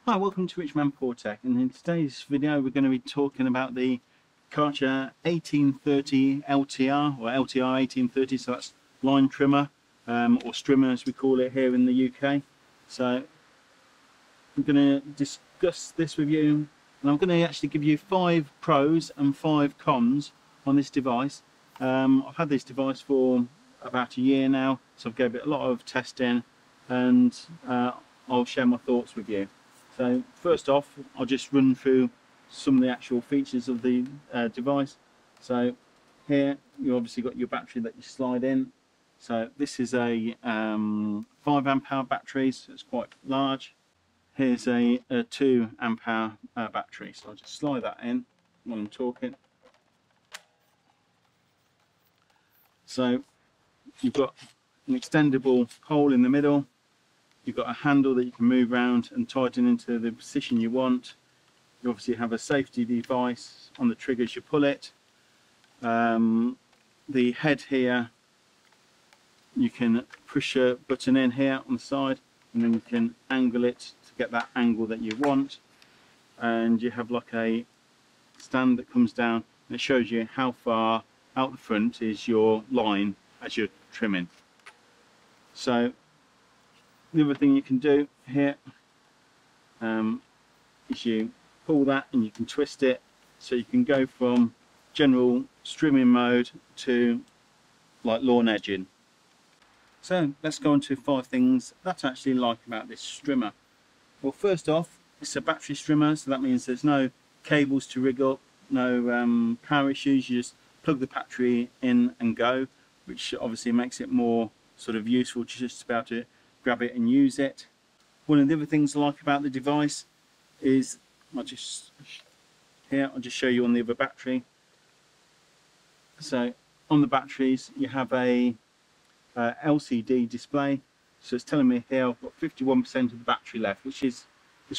Hi, welcome to Rich Man Poor Tech, and in today's video we're going to be talking about the Karcher 1830 LTR or LTR 1830, so that's line trimmer or strimmer as we call it here in the UK. So I'm going to discuss this with you, and I'm going to actually give you 5 pros and 5 cons on this device. I've had this device for about a year now, so I've gave it a lot of testing, and I'll share my thoughts with you. So first off, I'll just run through some of the actual features of the device. So here you obviously got your battery that you slide in. So this is a 5 amp hour battery, so it's quite large. Here's a 2 amp hour battery, so I'll just slide that in while I'm talking. So you've got an extendable hole in the middle. You've got a handle that you can move around and tighten into the position you want. You obviously have a safety device on the trigger as you pull it. The head here, you can push a button in here on the side, and then you can angle it to get that angle that you want. And you have like a stand that comes down, and it shows you how far out the front is your line as you're trimming. So the other thing you can do here is you pull that and you can twist it, so you can go from general strimming mode to like lawn edging. So let's go on to 5 things that I actually like about this strimmer. Well, first off, it's a battery strimmer, so that means there's no cables to rig up, no power issues. You just plug the battery in and go, which obviously makes it more sort of useful to just be able to grab it and use it. One of the other things I like about the device is I'll just show you on the other battery. So on the batteries you have a LCD display, so it's telling me here I've got 51% of the battery left, which is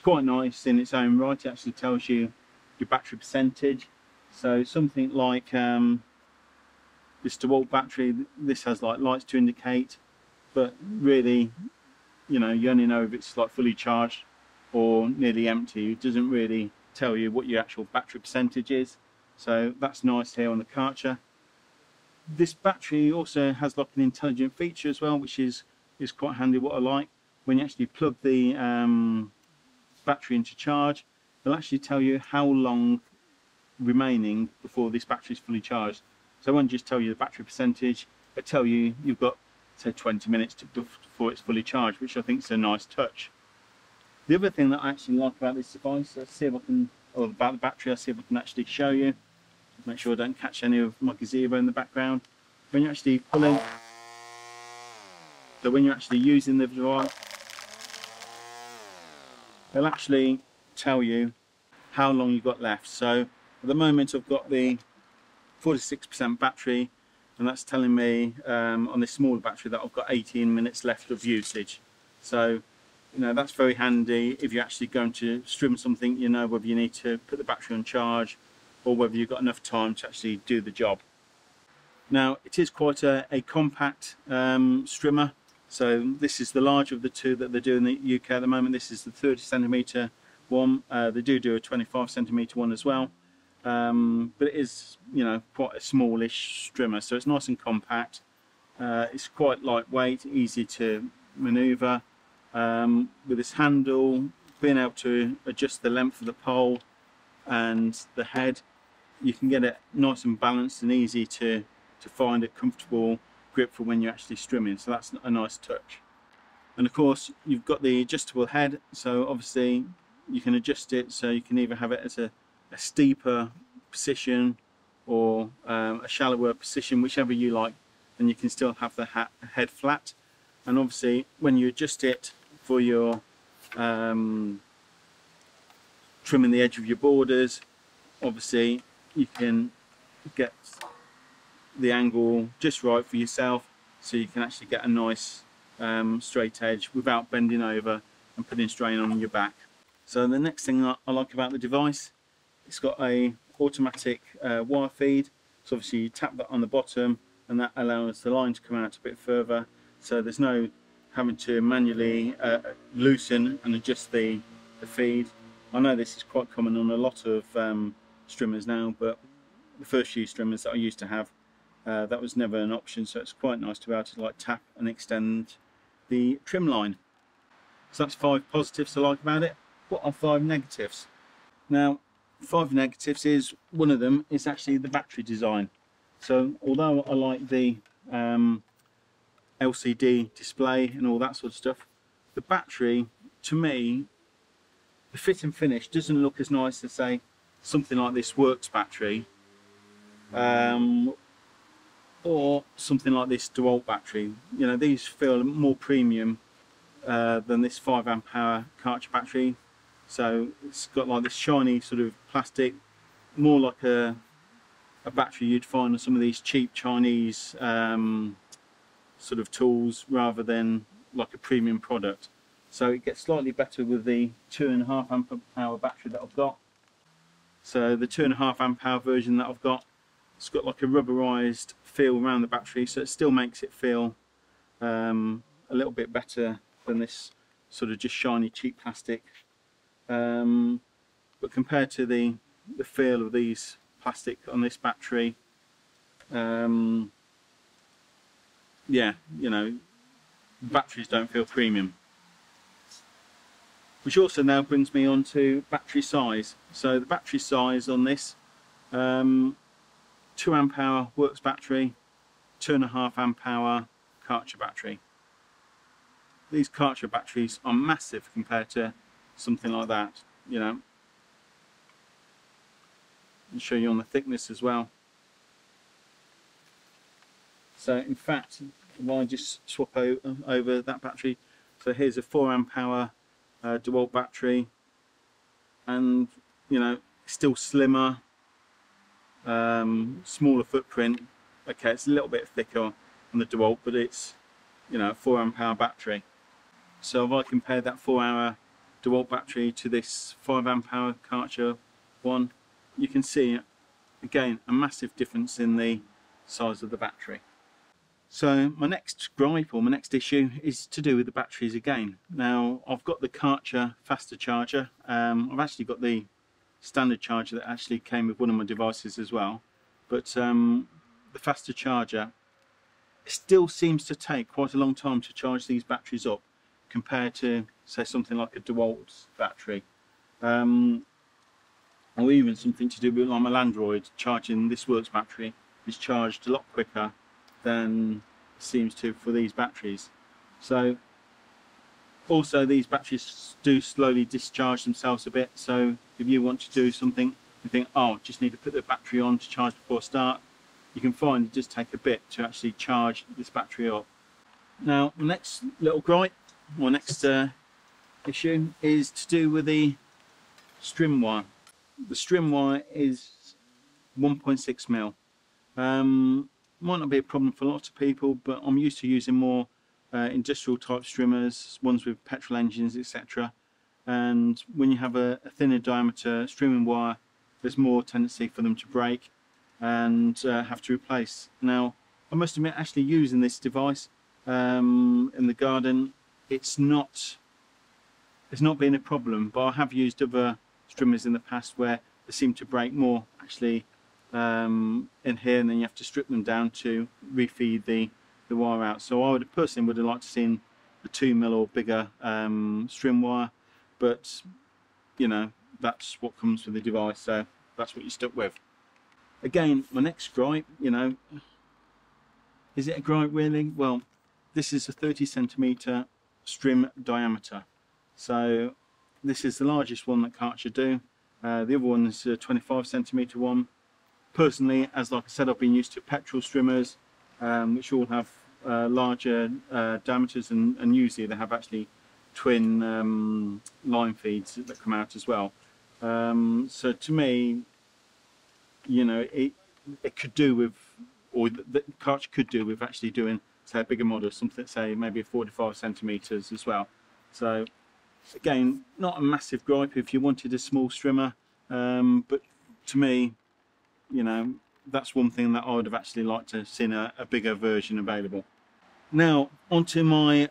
quite nice in its own right. It actually tells you your battery percentage. So something like this DeWalt battery, this has like lights to indicate, but really, you know, you only know if it's like fully charged or nearly empty. It doesn't really tell you what your actual battery percentage is, so that's nice here on the Karcher. This battery also has like an intelligent feature as well, which is quite handy. What I like, when you actually plug the battery into charge, it'll actually tell you how long remaining before this battery is fully charged. So it won't just tell you the battery percentage, but tell you you've got, say, 20 minutes before it's fully charged, which I think is a nice touch. The other thing that I actually like about this device, let's see if I can, or about the battery, I'll see if I can actually show you. Make sure I don't catch any of my gazebo in the background. When you're actually pulling, so when you're actually using the device, it'll actually tell you how long you've got left. So at the moment I've got the 46% battery, and that's telling me on this smaller battery that I've got 18 minutes left of usage. So, you know, that's very handy if you're actually going to strim something, you know whether you need to put the battery on charge or whether you've got enough time to actually do the job. Now, it is quite a compact strimmer. So this is the larger of the two that they do in the UK at the moment. This is the 30cm one. They do a 25cm one as well. But it is, you know, quite a smallish strimmer, so it's nice and compact. It's quite lightweight, easy to maneuver. With this handle, being able to adjust the length of the pole and the head, you can get it nice and balanced and easy to find a comfortable grip for when you're actually strimming, so that's a nice touch. And of course you've got the adjustable head, so obviously you can adjust it, so you can either have it as a steeper position or a shallower position, whichever you like, and you can still have the head flat. And obviously when you adjust it for your trimming the edge of your borders, obviously you can get the angle just right for yourself, so you can actually get a nice straight edge without bending over and putting strain on your back. So the next thing I like about the device, it's got a automatic wire feed. So obviously you tap that on the bottom and that allows the line to come out a bit further, so there's no having to manually loosen and adjust the the feed. I know this is quite common on a lot of strimmers now, but the first few strimmers that I used to have, that was never an option, so it's quite nice to be able to like tap and extend the trim line. So that's 5 positives I like about it. What are 5 negatives? Now, 5 negatives is, one of them is actually the battery design. So although I like the LCD display and all that sort of stuff, the battery, to me, the fit and finish doesn't look as nice as, say, something like this Works battery, or something like this DeWalt battery. You know, these feel more premium than this 5 amp hour Karcher battery. So it's got like this shiny sort of plastic, more like a battery you'd find on some of these cheap Chinese sort of tools, rather than like a premium product. So it gets slightly better with the 2.5 amp hour battery that I've got. So the 2.5 amp hour version that I've got, it's got like a rubberized feel around the battery, so it still makes it feel a little bit better than this sort of just shiny cheap plastic. But compared to the feel of these plastic on this battery, yeah, you know, batteries don't feel premium. Which also now brings me on to battery size. So the battery size on this, 2 amp hour Works battery, 2.5 amp hour Karcher battery. These Karcher batteries are massive compared to something like that, you know. I'll show you on the thickness as well. So in fact, if I just swap over that battery, so here's a 4 amp hour DeWalt battery, and you know, still slimmer, smaller footprint. Okay, it's a little bit thicker on the DeWalt, but it's, you know, a 4 amp hour battery. So if I compare that 4 hour DeWalt battery to this 5 amp hour Karcher one, you can see again a massive difference in the size of the battery. So my next gripe, or my next issue, is to do with the batteries again. Now I've got the Karcher faster charger. I've actually got the standard charger that actually came with one of my devices as well, but the faster charger, it still seems to take quite a long time to charge these batteries up compared to, say, something like a DeWalt battery, or even something to do with like my Landroid. Charging this Works battery is charged a lot quicker than it seems to for these batteries. So also these batteries do slowly discharge themselves a bit, so if you want to do something, you think, oh, just need to put the battery on to charge before start, you can find it does take a bit to actually charge this battery up. Now the next little gripe, or next issue, is to do with the strim wire. The strim wire is 1.6 mm. Might not be a problem for lots of people, but I'm used to using more industrial type strimmers, ones with petrol engines, etc. And when you have a thinner diameter strimming wire, there's more tendency for them to break and have to replace. Now I must admit, actually using this device in the garden, it's not been a problem, but I have used other strimmers in the past where they seem to break more actually in here, and then you have to strip them down to refeed the wire out. So I personally would have liked to seen the 2 mm or bigger strim wire, but you know, that's what comes with the device, so that's what you're stuck with. Again, my next gripe, you know, is it a gripe really? Well, this is a 30 centimeter strim diameter, so this is the largest one that Karcher do. The other one is a 25 centimeter one. Personally, as like I said, I've been used to petrol strimmers, which all have larger diameters, and usually they have actually twin line feeds that come out as well. So to me, you know, it could do with, or the Karcher could do with actually doing, say, a bigger model, something, say, maybe 45 centimeters as well. So again, not a massive gripe if you wanted a small strimmer, but to me, you know, that's one thing that I would have actually liked to have seen a bigger version available. Now onto my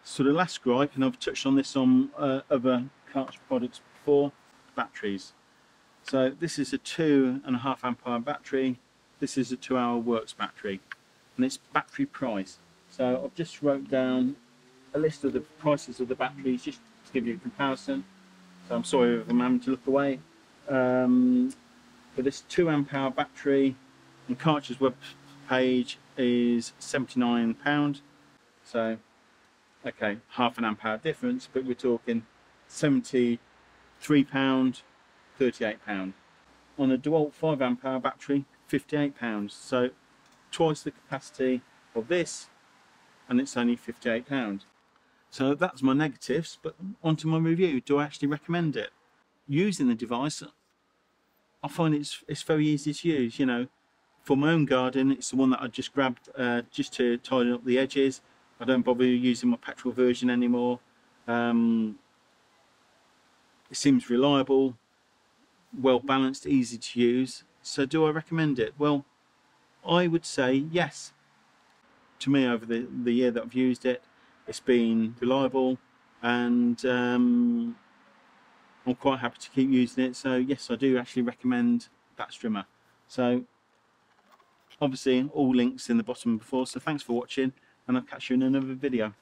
So the last gripe, and I've touched on this on other Karcher products before, batteries. So this is a 2.5 ampere battery, this is a 2-hour works battery, and it's battery price. So I've just wrote down a list of the prices of the batteries just to give you a comparison. So I'm sorry if I'm having to look away. But this 2 ampere battery on Karcher's web page is £79. So okay, half an ampere difference, but we're talking £73, £38. On a DeWalt 5 ampere battery, £58. So twice the capacity of this, and it's only £58. So that's my negatives, but onto my review. Do I actually recommend it? Using the device, I find it's very easy to use. You know, for my own garden, it's the one that I just grabbed just to tidy up the edges. I don't bother using my petrol version anymore. It seems reliable, well balanced, easy to use. So do I recommend it? Well, I would say yes. To me, over the year that I've used it, it's been reliable, and I'm quite happy to keep using it. So yes, I do actually recommend that Strimmer. So obviously all links in the bottom before. So thanks for watching, and I'll catch you in another video.